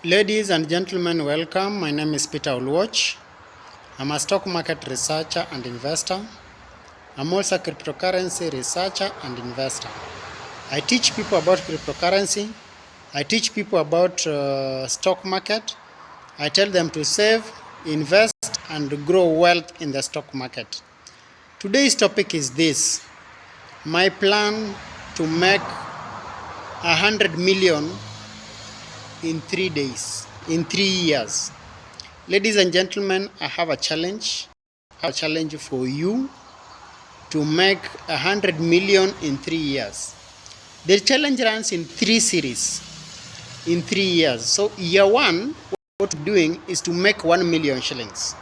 Ladies and gentlemen, welcome. My name is Peter Oluoch. I'm a stock market researcher and investor. I'm also a cryptocurrency researcher and investor. I teach people about cryptocurrency. I teach people about stock market. I tell them to save, invest, and grow wealth in the stock market. Today's topic is this: my plan to make 100 million in 3 days, in 3 years. Ladies and gentlemen, I have a challenge. For you to make 100 million in 3 years. The challenge runs in 3 series, in 3 years. So year 1, what we're doing is to make 1 million shillings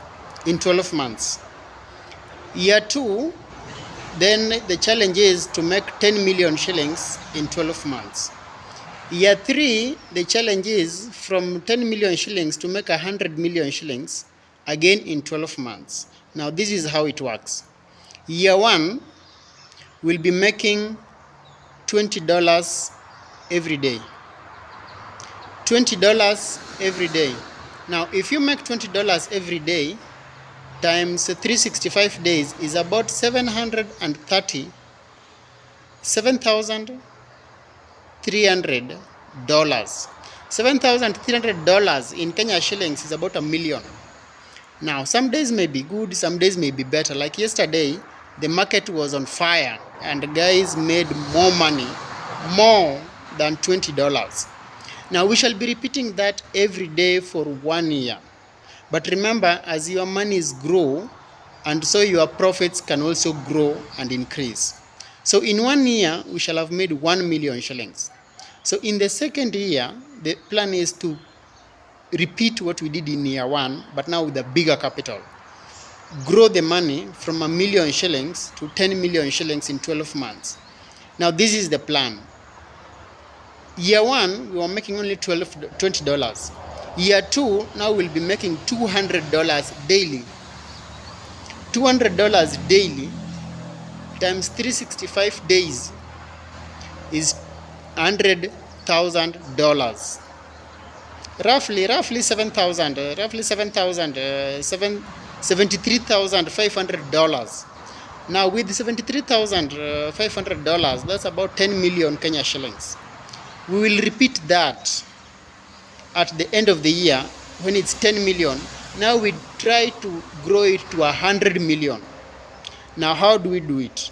in 12 months. Year 2, then the challenge is to make 10 million shillings in 12 months. Year 3, the challenge is from 10 million shillings to make 100 million shillings, again in 12 months. Now this is how it works. Year 1, we'll be making $20 every day. $20 every day. Now if you make $20 every day times 365 days is about $7,300 $7,300 in Kenya shillings is about $1 million. Now some days may be good, some days may be better. Like yesterday, the market was on fire and the guys made more money, more than $20. Now we shall be repeating that every day for 1 year. But remember, as your monies grow, and so your profits can also grow and increase. So in 1 year, we shall have made 1 million shillings. So in the second year, the plan is to repeat what we did in year 1, but now with a bigger capital. Grow the money from 1 million shillings to 10 million shillings in 12 months. Now this is the plan. Year 1, we were making only $20. Year 2, now we'll be making $200 daily. $200 daily times 365 days is $100,000. Roughly $73,500. Now with $73,500, that's about 10 million Kenya shillings. We will repeat that at the end of the year when it's 10 million. Now we try to grow it to 100 million. Now how do we do it?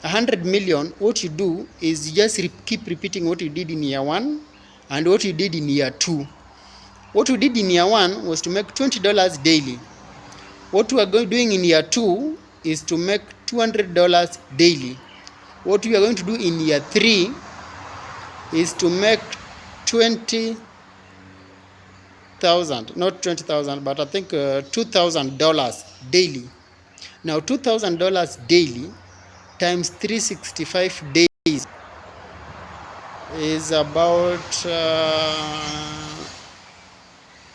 100 million, what you do is just keep repeating what you did in year 1 and what you did in year 2. What we did in year 1 was to make $20 daily. What we are doing in year 2 is to make $200 daily. What we are going to do in year 3 is to make 20,000, not 20,000, but I think $2,000 daily. Now $2,000 daily times 365 days is about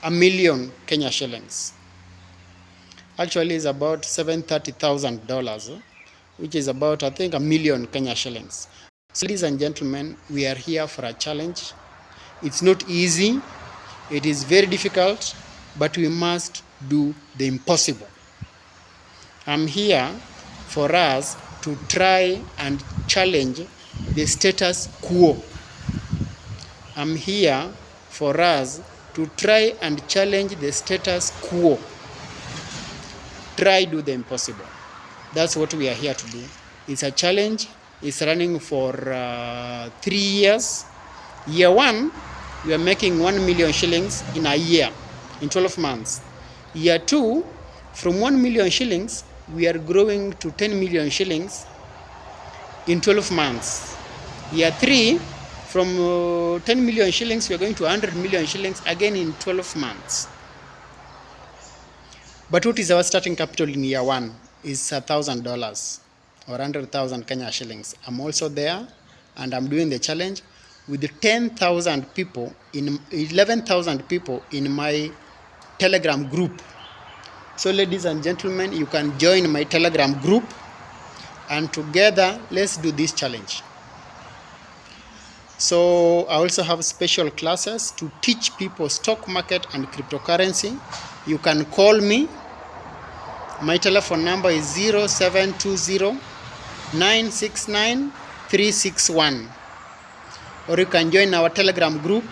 1 million Kenya shillings. Actually, it's about $730,000, which is about, I think, 1 million Kenya shillings. So, ladies and gentlemen, we are here for a challenge. It's not easy. It is very difficult, but we must do the impossible. I'm here for us to try and challenge the status quo. I'm here for us to try and challenge the status quo. Try do the impossible. That's what we are here to do. It's a challenge. It's running for 3 years. Year 1, we are making 1 million shillings in a year, in 12 months. Year 2, from 1 million shillings, we are growing to 10 million shillings in 12 months. Year 3, from 10 million shillings, we are going to 100 million shillings again in 12 months. But what is our starting capital in year 1? Is $1,000 or 100,000 Kenya shillings. I'm also there and I'm doing the challenge with 10,000 people, 11,000 people in my Telegram group. So ladies and gentlemen, you can join my Telegram group and together let's do this challenge. So I also have special classes to teach people stock market and cryptocurrency. You can call me. My telephone number is 0720 969 361. Or you can join our Telegram group.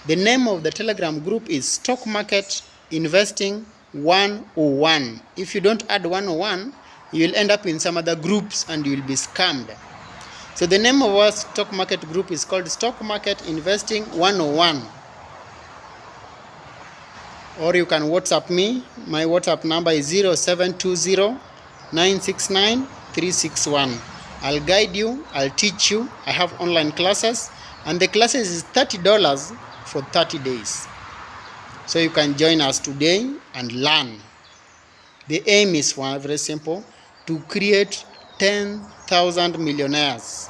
The name of the Telegram group is Stock Market Investing 101. If you don't add 101, you will end up in some other groups and you will be scammed. So the name of our stock market group is called Stock Market Investing 101. Or you can WhatsApp me. My WhatsApp number is 0720 969 361. I'll guide you, I'll teach you. I have online classes, and the classes is $30 for 30 days. So you can join us today and learn. The aim is very simple, to create 10,000 millionaires.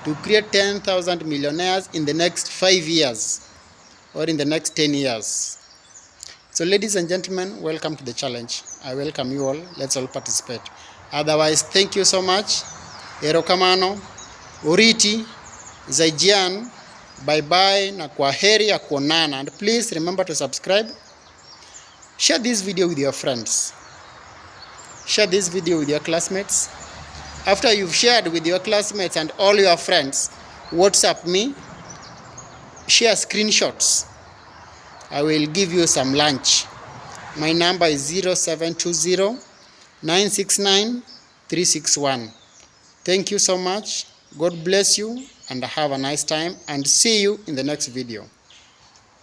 To create 10,000 millionaires in the next 5 years or in the next 10 years. So ladies and gentlemen, welcome to the challenge. I welcome you all. Let's all participate. Otherwise, thank you so much. Erokamano, Oriti, Zaijian, bye-bye, na kwaheri ya kuonana. And please remember to subscribe. Share this video with your friends. Share this video with your classmates. After you've shared with your classmates and all your friends, WhatsApp me. Share screenshots. I will give you some lunch. My number is 0720 969 361. Thank you so much. God bless you and have a nice time, and see you in the next video.